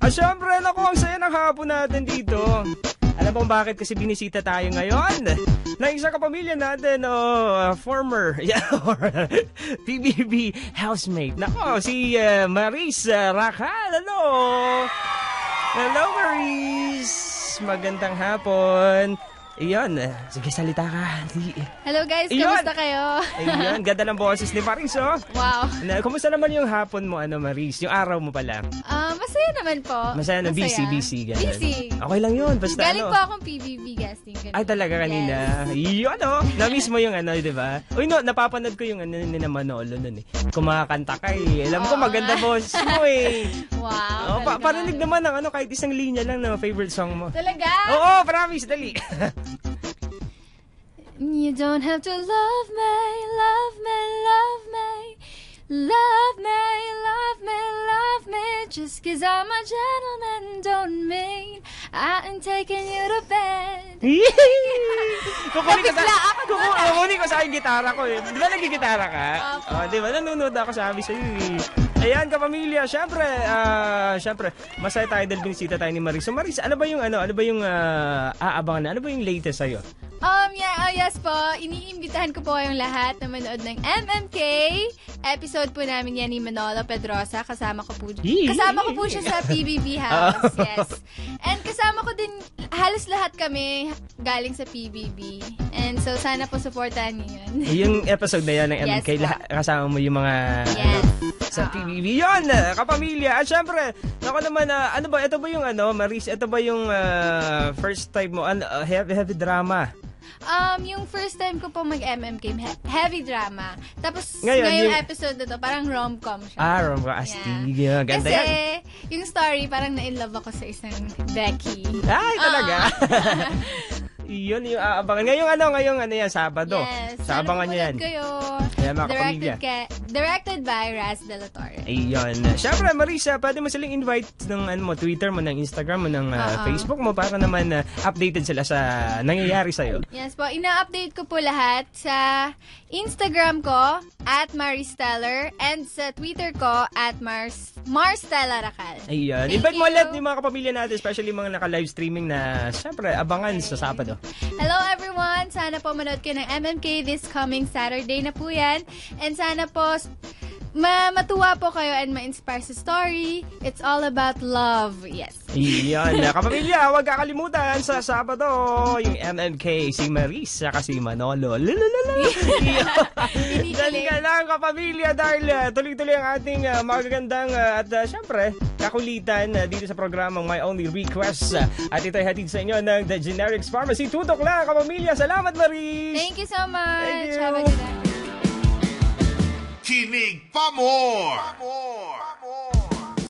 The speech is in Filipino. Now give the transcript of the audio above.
At syempre, naku, ang saya ng hapon natin dito. Alam mo bakit kasi binisita tayo ngayon? Na isa kapamilya natin, former PBB housemate. Nako, si Maris Racal. Hello! Hello, Maris! Magandang hapon. Iyon, sige, salita ka. Hello guys, kamusta kayo? Ayun, ganda ng boses ni Maris, oh. Wow. Kumusta naman yung hapon mo, Maris? Yung araw mo pala? Masaya naman po. Masaya na, busy, ganun. Busy. Okay lang yun, basta Galing po akong PBB guesting. Ganun. Ay, talaga kanina. Yes. Yun, na-miss mo yung di ba? Uy, napapanood ko yung ni Manolo nun eh. Kumakanta ka eh. Alam ko, maganda boses mo eh. Wow. Parinig naman ng kahit isang linya lang na favorite song mo. Talaga? Oo, promise, dali. You don't have to love me, love me, love me. Love me, love me, love me. Just 'cause I'm a gentleman don't mean I ain't taking you to bed. Kukunin ko sa aking gitara ko eh. Di ba nagigitara ka? Di ba? Nanonood ako sabi sa'yo eh. Ayan, kapamilya, syempre, masaya tayo dahil binisita tayo ni Maris. So Maris, ano ba yung aabangan na? Ano ba yung latest sa'yo? Yes po. Iniimbitahan ko po kayong lahat na manood ng MMK. Episode po namin yan ni Manolo Pedrosa. Kasama ko po siya sa PBB House. Yes. And kasama ko din, halos lahat kami galing sa PBB. And so, sana po supportahan niyo yun. Yung episode na yan ng MMK, kasama mo yung mga... Yes. Sa PBB. Yun, kapamilya. At syempre, ako naman, ito ba yung Maris, ito ba yung first time mo, heavy drama? Yung first time ko po mag-MMK, heavy drama. Tapos, ngayong episode na to, parang rom-com siya. Rom-com. Astig. Yeah. Ganda kasi, yan. Yung story, parang na-inlove ako sa isang Becky. Ay, talaga? Yun yung aabangan. Ngayong yan, Sabado. Yes. Sa abangan nyo yan. Kayo. Kaya mga kapamilya. Directed by Raz De La Torre. Ayun. Siyempre, Marisa, pwede mo silang invite ng Twitter mo, ng Instagram mo, ng Facebook mo para naman updated sila sa nangyayari sa'yo. Yes po. Ina-update ko po lahat sa Instagram ko, @Maristeller, and sa Twitter ko, @Marstella Racal. Ayun. Invite mo ulit yung mga kapamilya natin, especially mga naka-live streaming na, siyempre, abangan sa Sabado. Hello everyone! Sana po manood kayo ng MMK this coming Saturday na po yan. And sana po matuwa po kayo and ma-inspire sa story. It's all about love. Yes. Yan. Kapamilya, huwag kakalimutan sa Sabado yung MMK, si Maris, saka si Manolo. Dali ka lang, kapamilya, dahil tuloy-tuloy ang ating magagandang at syempre, kakulitan dito sa programang My Only Request. At ito ay hatid sa inyo ng The Generics Pharmacy. Tutok lang, kapamilya. Salamat, Maris! Thank you so much! Thank you! Have a good night. Kinig pa more!